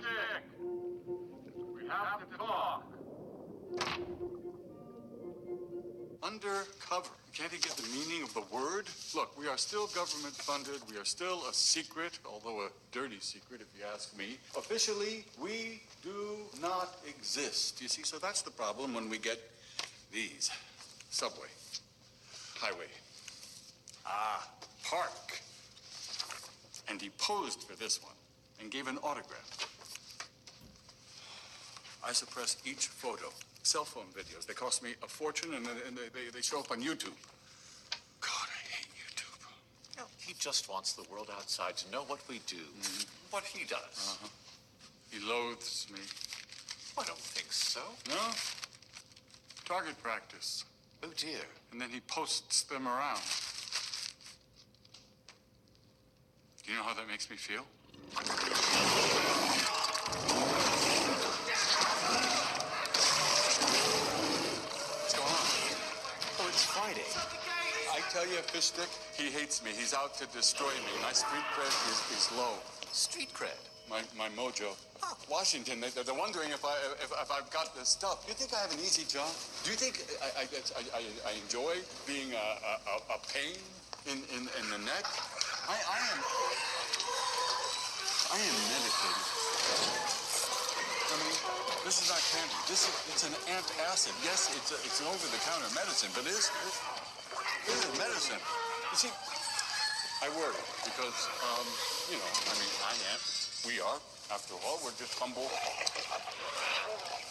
Fishstick! We have to talk. Undercover. Can't he get the meaning of the word? Look, we are still government funded. We are still a secret, although a dirty secret, if you ask me. Officially, we do not exist. You see, so that's the problem when we get these. Subway. Highway. Park. And he posed for this one and gave an autograph. I suppress each photo. Cell phone videos. They cost me a fortune, and they show up on YouTube. God, I hate YouTube. No, he just wants the world outside to know what we do, what he does. He loathes me. I don't think so. No? Target practice. Oh, dear. And then he posts them around. Do you know how that makes me feel? What's going on? Oh, it's Friday. I tell you, Fishstick, he hates me. He's out to destroy me. My street cred is low. Street cred? My mojo. Washington, they're wondering if I've got the stuff. Do you think I have an easy job? Do you think I enjoy being a pain in the neck? I am medicated. I mean, this is not candy. It's an antacid. Yes, it's an over-the-counter medicine, but this is medicine. You see, I worry because, we are, after all, we're just humble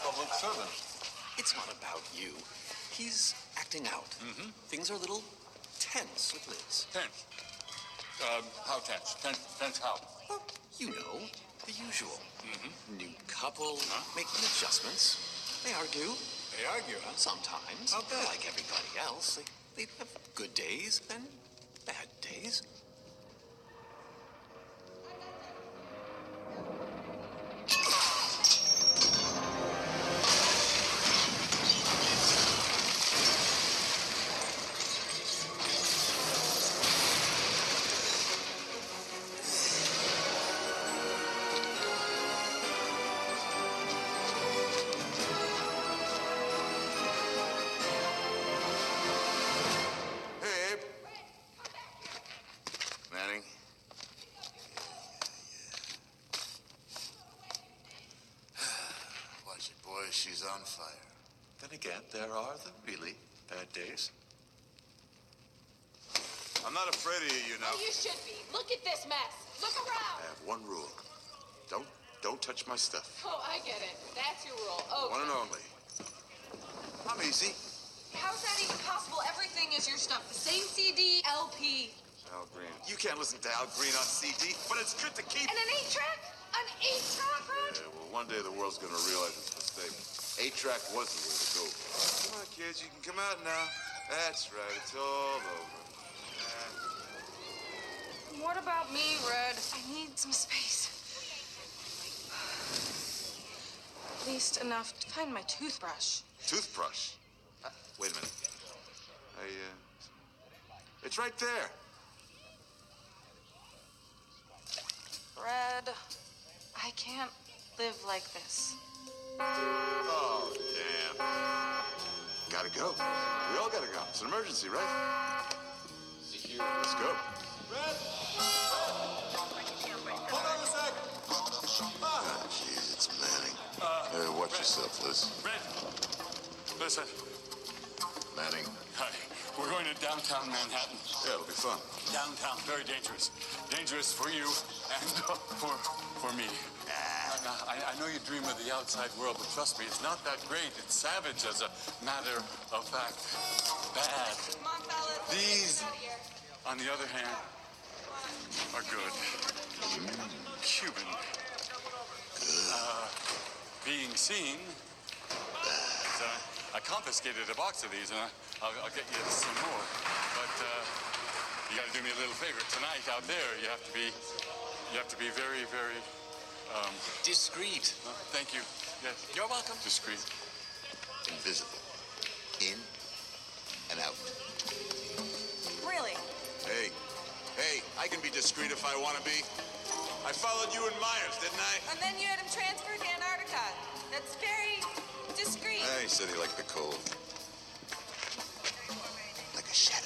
public servants. It's not about you. He's acting out. Things are a little tense with Liz. Tense. How tense? Tense how? Well, you know, the usual. New couple, making adjustments. They argue. They argue, huh? Sometimes. How bad? Like everybody else. They have good days and bad days. She's on fire. Then again, there are the really bad days. I'm not afraid of you know. Oh, you should be. Look at this mess. Look around. I have one rule. Don't touch my stuff. Oh, I get it. That's your rule. Oh. One and only. I'm easy. How's that even possible? Everything is your stuff. The same CD, LP. Al Green. You can't listen to Al Green on CD, but it's good to keep. And an 8-track? An 8-track, Red? Yeah, well, one day the world's gonna realize it's a mistake. 8-track was the way to go. Come on, kids, you can come out now. That's right, it's all over. What about me, Red? I need some space. At least enough to find my toothbrush. Toothbrush? Wait a minute. It's right there. Red, I can't live like this. Oh, damn. Gotta go. We all gotta go. It's an emergency, right? Let's go. Red! Hold on a sec! Ah, jeez, it's Manning. Watch yourself, Liz. Red! Listen. Manning. Hi. We're going to downtown Manhattan. Yeah, it'll be fun. Downtown, very dangerous. Dangerous for you and for me. I know you dream of the outside world, but trust me, it's not that great. It's savage as a matter of fact. Bad. These, on the other hand, are good. Cuban. Being seen. I confiscated a box of these, and I'll get you some more. But you got to do me a little favor tonight. Out there, you have to be very, very discreet. Thank you. Yes. You're welcome. Discreet. Invisible. In and out. Really? Hey, I can be discreet if I want to be. I followed you and Myers, didn't I? And then you had him transferred to Antarctica. That's very discreet. He said he liked the cold. Like a chef.